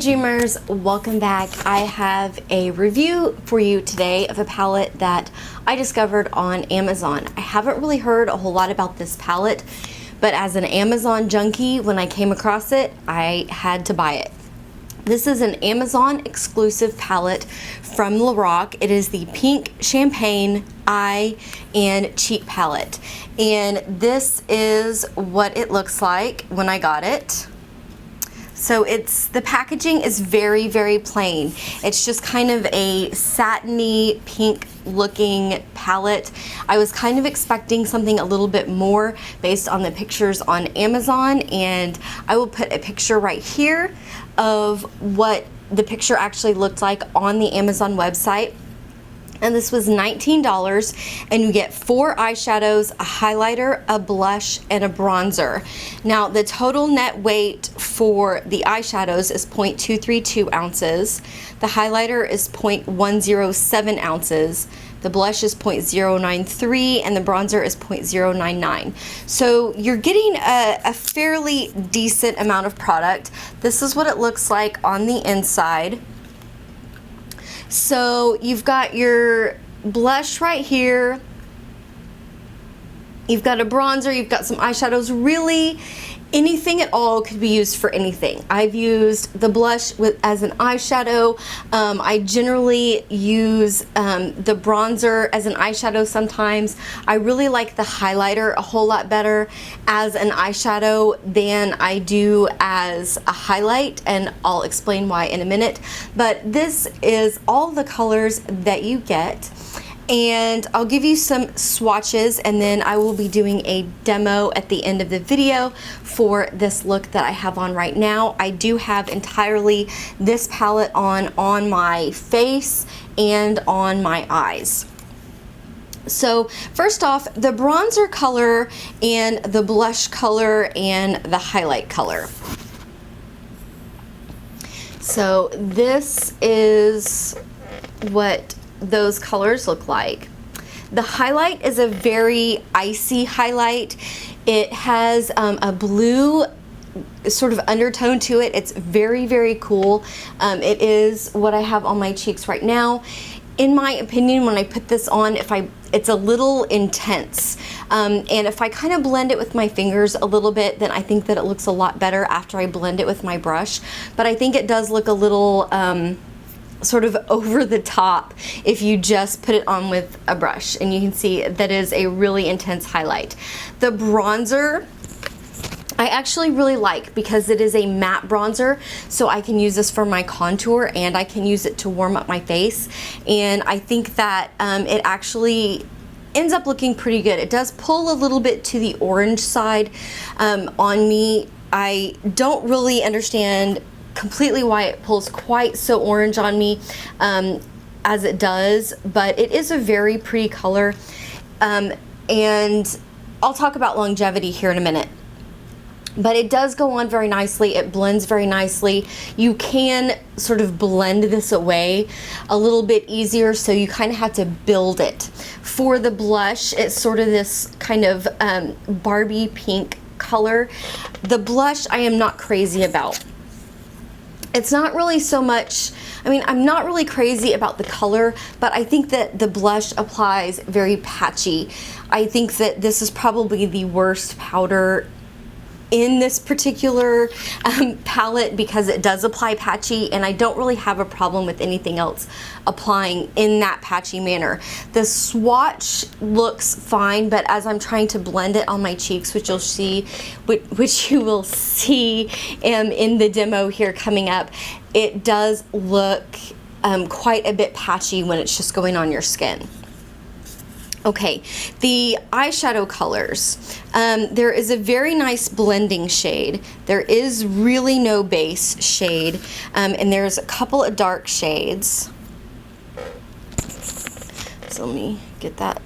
Dreamers, welcome back. I have a review for you today of a palette that I discovered on Amazon. I haven't really heard a whole lot about this palette, but as an Amazon junkie, when I came across it, I had to buy it. This is an Amazon exclusive palette from Lorac. It is the Pink Champagne Eye and Cheek palette. And this is what it looks like when I got it. So the packaging is very, very plain. It's just kind of a satiny pink looking palette. I was kind of expecting something a little bit more based on the pictures on Amazon, and I will put a picture right here of what the picture actually looked like on the Amazon website. And this was $19, and you get 4 eyeshadows, a highlighter, a blush, and a bronzer. Now, the total net weight for the eyeshadows is 0.232 ounces. The highlighter is 0.107 ounces. The blush is 0.093, and the bronzer is 0.099. So you're getting a fairly decent amount of product. This is what it looks like on the inside. So you've got your blush right here, you've got a bronzer, you've got some eyeshadows. Really, anything at all could be used for anything. I've used the blush as an eyeshadow. I generally use the bronzer as an eyeshadow sometimes. I really like the highlighter a whole lot better as an eyeshadow than I do as a highlight, and I'll explain why in a minute. But this is all the colors that you get. And I'll give you some swatches, and then I will be doing a demo at the end of the video for this look that I have on right now. I do have entirely this palette on my face and on my eyes. So first off, the bronzer color and the blush color and the highlight color. So this is what those colors look like. The highlight is a very icy highlight. It has a blue sort of undertone to it. It's very, very cool. It is what I have on my cheeks right now. In my opinion, when I put this on, it's a little intense. And if I kind of blend it with my fingers a little bit, then I think that it looks a lot better after I blend it with my brush. But I think it does look a little sort of over the top if you just put it on with a brush, and you can see that is a really intense highlight. The bronzer I actually really like because it is a matte bronzer, so I can use this for my contour and I can use it to warm up my face, and I think that it actually ends up looking pretty good. It does pull a little bit to the orange side on me. I don't really understand completely why it pulls quite so orange on me as it does, but it is a very pretty color, and I'll talk about longevity here in a minute. But it does go on very nicely. It blends very nicely. You can sort of blend this away a little bit easier, so you kind of have to build it. For the blush, it's sort of this kind of Barbie pink color. The blush I am not crazy about. It's not really so much, I'm not really crazy about the color, but I think that the blush applies very patchy. I think that this is probably the worst powder in this particular palette because it does apply patchy, and I don't really have a problem with anything else applying in that patchy manner. The swatch looks fine, but as I'm trying to blend it on my cheeks, which you will see in the demo here coming up, it does look quite a bit patchy when it's just going on your skin. Okay, the eyeshadow colors. There is a very nice blending shade. There is really no base shade, and there's a couple of dark shades. So let me get that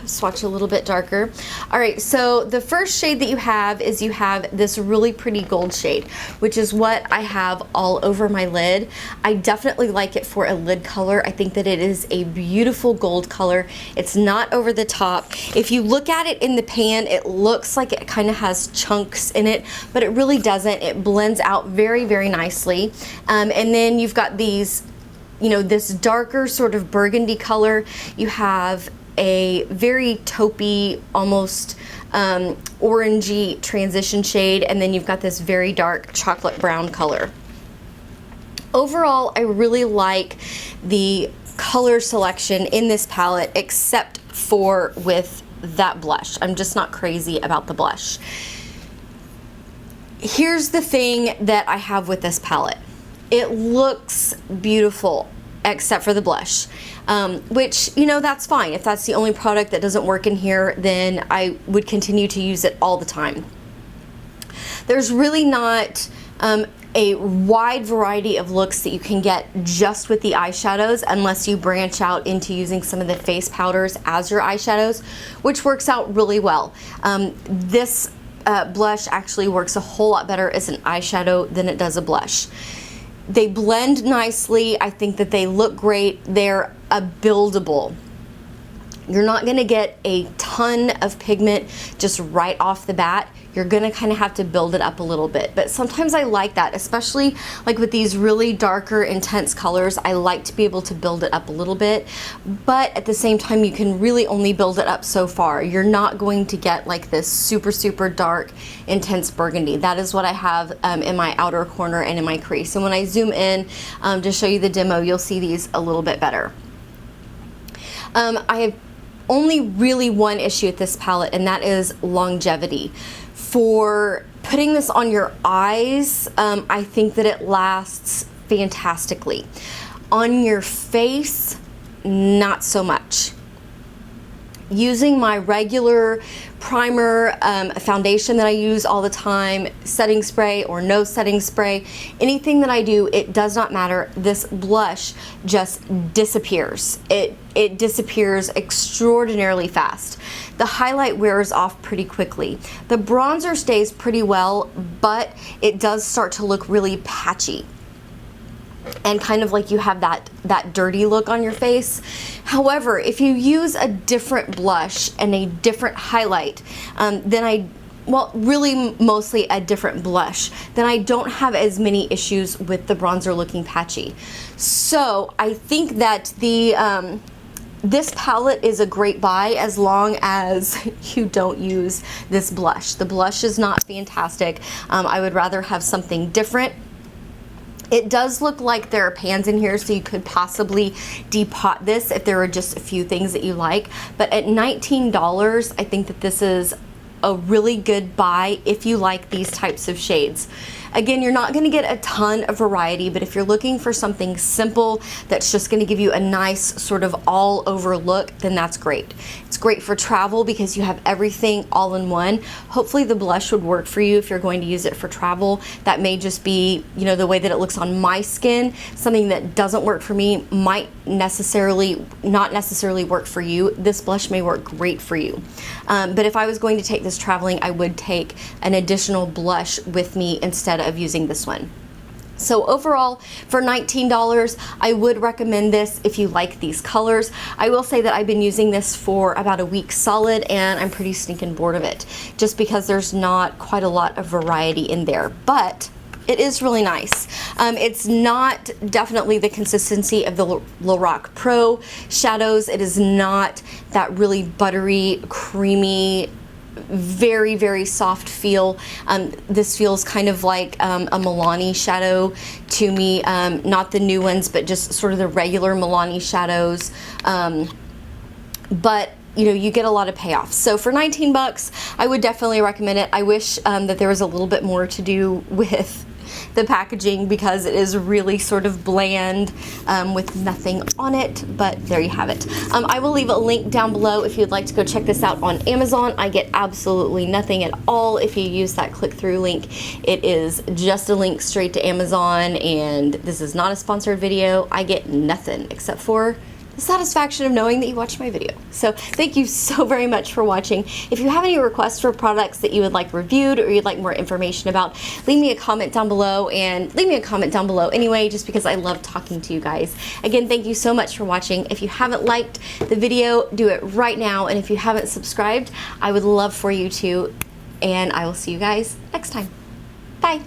swatch a little bit darker. All right, so the first shade that you have is you have this really pretty gold shade, which is what I have all over my lid. I definitely like it for a lid color. I think that it is a beautiful gold color. It's not over the top. If you look at it in the pan, it looks like it kind of has chunks in it, but it really doesn't. It blends out very, very nicely. And then you've got these, you know, this darker sort of burgundy color. You have a very taupey, almost orangey transition shade, and then you've got this very dark chocolate brown color. Overall, I really like the color selection in this palette, except for with that blush. I'm just not crazy about the blush. Here's the thing that I have with this palette. It looks beautiful, except for the blush, which, you know, that's fine. If that's the only product that doesn't work in here, then I would continue to use it all the time. There's really not a wide variety of looks that you can get just with the eyeshadows, unless you branch out into using some of the face powders as your eyeshadows, which works out really well. This blush actually works a whole lot better as an eyeshadow than it does a blush. They blend nicely. I think that they look great. They're a buildable. You're not gonna get a ton of pigment just right off the bat. You're gonna kind of have to build it up a little bit. But sometimes I like that, especially like with these really darker, intense colors. I like to be able to build it up a little bit. But at the same time, you can really only build it up so far. You're not going to get like this super, super dark, intense burgundy. That is what I have in my outer corner and in my crease. And when I zoom in to show you the demo, you'll see these a little bit better. I have only really one issue with this palette, and that is longevity. For putting this on your eyes, I think that it lasts fantastically. On your face, not so much. Using my regular primer, foundation that I use all the time, setting spray or no setting spray, anything that I do, it does not matter. This blush just disappears. It disappears extraordinarily fast. The highlight wears off pretty quickly. The bronzer stays pretty well, but it does start to look really patchy and kind of like you have that dirty look on your face. However, if you use a different blush and a different highlight, really mostly a different blush, then I don't have as many issues with the bronzer looking patchy. So I think that this palette is a great buy as long as you don't use this blush. The blush is not fantastic. I would rather have something different. It does look like there are pans in here, so you could possibly depot this if there are just a few things that you like. But at $19, I think that this is a really good buy if you like these types of shades. Again, you're not going to get a ton of variety, but if you're looking for something simple that's just going to give you a nice sort of all over look, then that's great. It's great for travel because you have everything all in one. Hopefully the blush would work for you if you're going to use it for travel. That may just be, you know, the way that it looks on my skin. Something that doesn't work for me might not necessarily work for you. This blush may work great for you. But if I was going to take this traveling, I would take an additional blush with me instead of using this one. So overall, for $19, I would recommend this if you like these colors. I will say that I've been using this for about a week solid, and I'm pretty stinking bored of it, just because there's not quite a lot of variety in there. But it is really nice. It's not definitely the consistency of the Lorac Pro shadows. It is not that really buttery, creamy, very, very soft feel. This feels kind of like a Milani shadow to me. Not the new ones, but just sort of the regular Milani shadows. But you know, you get a lot of payoff. So for 19 bucks, I would definitely recommend it. I wish that there was a little bit more to do with the packaging, because it is really sort of bland with nothing on it, but there you have it. I will leave a link down below if you'd like to go check this out on Amazon. I get absolutely nothing at all if you use that click-through link. It is just a link straight to Amazon, and this is not a sponsored video. I get nothing except for the satisfaction of knowing that you watched my video. So thank you so very much for watching. If you have any requests for products that you would like reviewed or you'd like more information about, leave me a comment down below, and leave me a comment down below anyway, just because I love talking to you guys. Again, thank you so much for watching. If you haven't liked the video, do it right now. And if you haven't subscribed, I would love for you to, and I will see you guys next time. Bye.